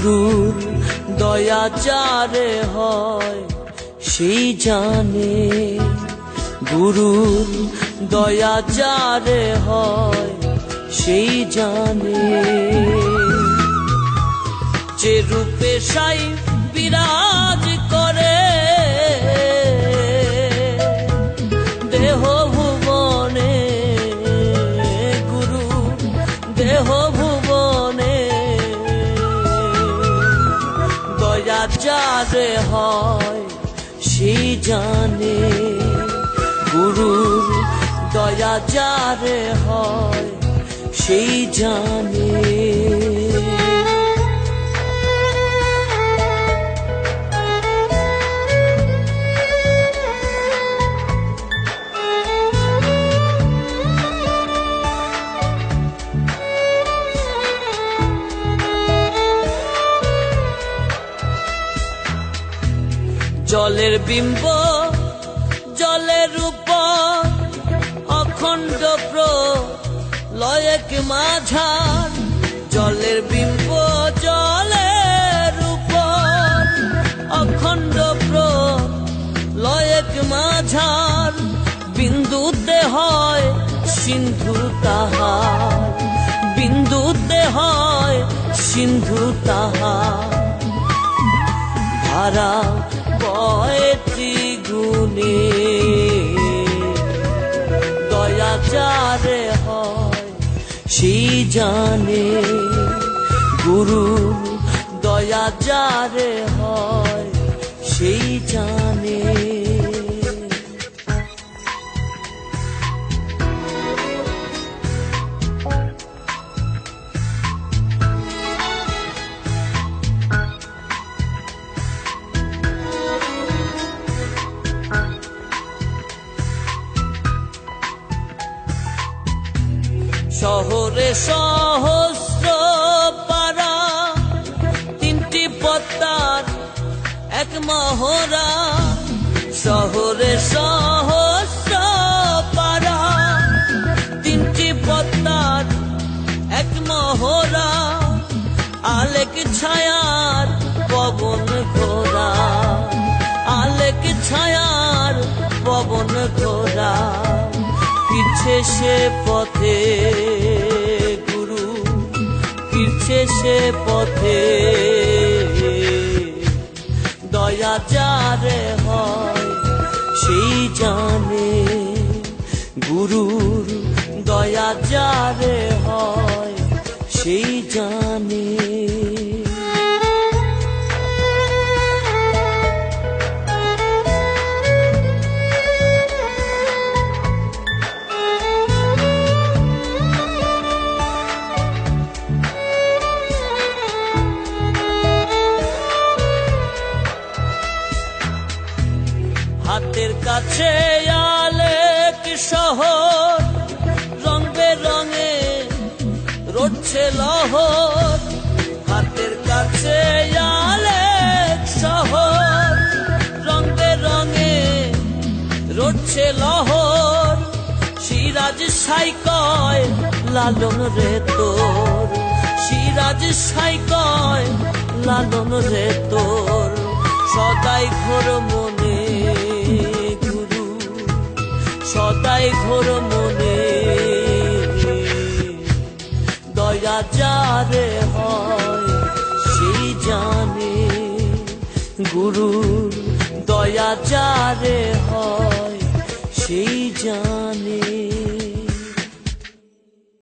গুরুর দয়া যারে হয় সেই জানে, গুরুর দয়া যারে হয় সেই জানে। যে রূপে সাই বিরাজ করে দেহ ভুবনে, গুরু দেহ ভুবনে দয়া যারে হয় সেই জানে, গুরুর দয়া যারে হয় সেই জানে। জলের বিম্ব জলের উপর অখণ্ড প্রলয়েক মাঝার, জলের বিম্ব জলের উপর অখণ্ড প্রলয়েক মাঝার, বিন্দুতে হয় সিন্ধু তাহার, বিন্দুতে হয় সিন্ধু তাহার। ধারা বয় ত্রিগুণে দয়া যারে হয় সেই জানে, গুরু দয়া যারে হয় সেই জানে। শহরে সহস্র পারা, তিনটি পদ্মার এক মহড়া। শহরে সহস্র পারা, তিনটি পদ্মার এক মহড়া। আলেক ছায়ার পবন ঘোরা, আলেক ছায়ার পবন ঘোরা। ফিরছে সে পথে গুরু, ফিরছে সে পথে দয়া যারে হয় সেই জানে, গুরুর দয়া যারে হয় সেই জানে। হাতের কাছে আলেক শহর, রং বেরঙে রটছে লহর। হাতের কাছে আলেক শহর, রং বেরঙে রটছে লহর। সিরাজ সাই কয় লালন রে তোর, সিরাজ সাই কয় লালন রে তোর। সদাই ঘোর মনে গুরু, সদাই ঘোর মনে দয়া যারে হয় সেই জানে, গুরুর দয়া যারে হয় সেই জানে।